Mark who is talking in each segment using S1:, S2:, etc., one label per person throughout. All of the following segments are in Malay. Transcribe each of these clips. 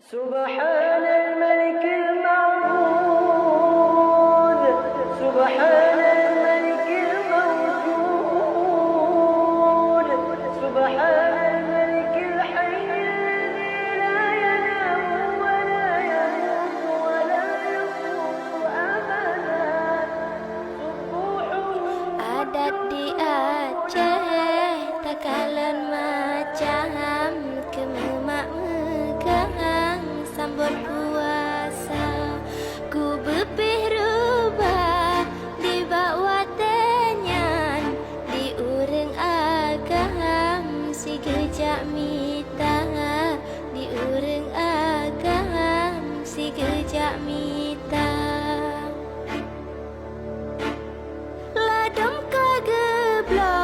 S1: سبحان الملك المعبود سبحان الملك الموجود سبحان الملك الحي الذي لا ينام ولا يموت ولا يموت أبدا سبوح
S2: Adat di Aceh takalan macam kememak megang sambut puasa ku bepih rubah di bawah tenyan di ureng agam si gejak mita di ureng agam si gejak mita. Ladom kageblo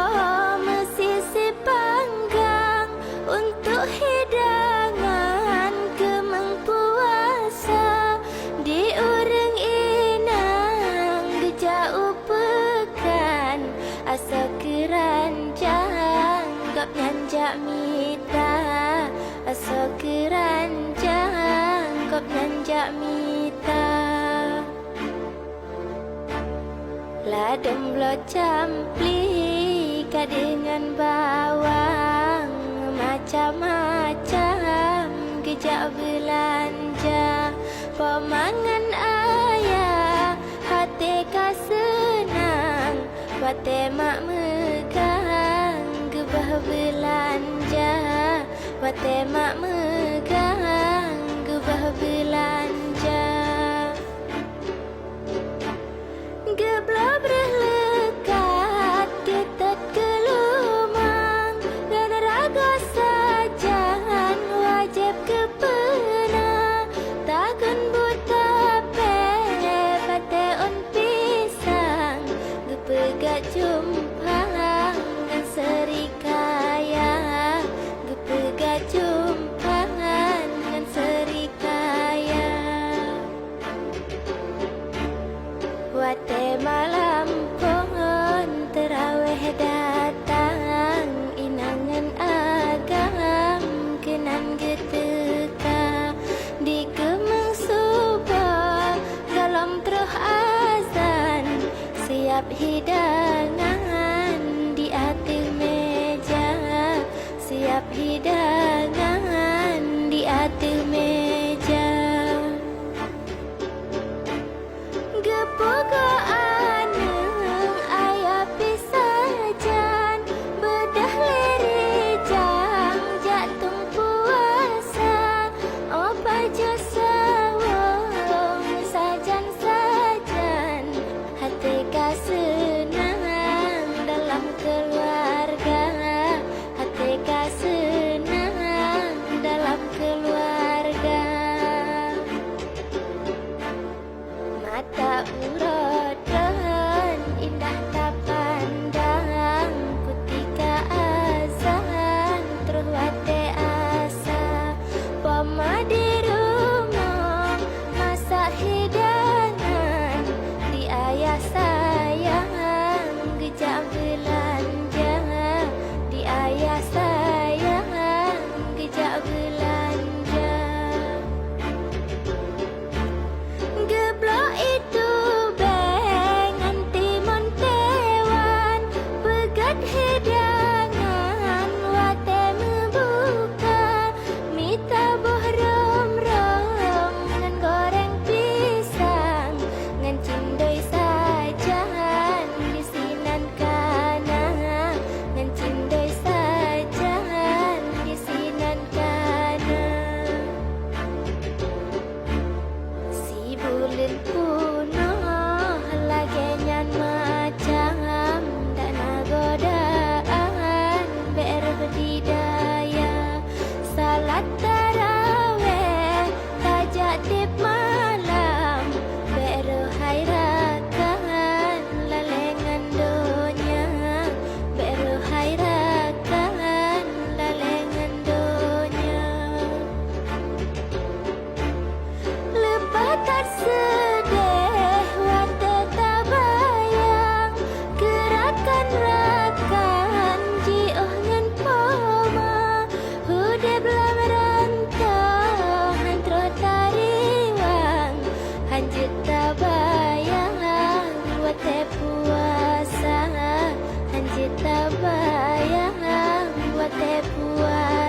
S2: mesisi panggang untuk hidangan kemeng puasa di ureng inang gejau pekan asa keranjang gap nyanjak mita asa keranjang gap nyanjak mita. Ladem lo campli dengan bawang macam-macam gejak belanja pemangan ayah hati ka senang wate mak megang gebah belanja wate mak megang gebah belanja. Geblah berlekat kita kelumang dan raga sajan wajib kepena takkan buta pete on pisang gepegat jumpang dan serikaya gepegat jumpang kebayang buat buat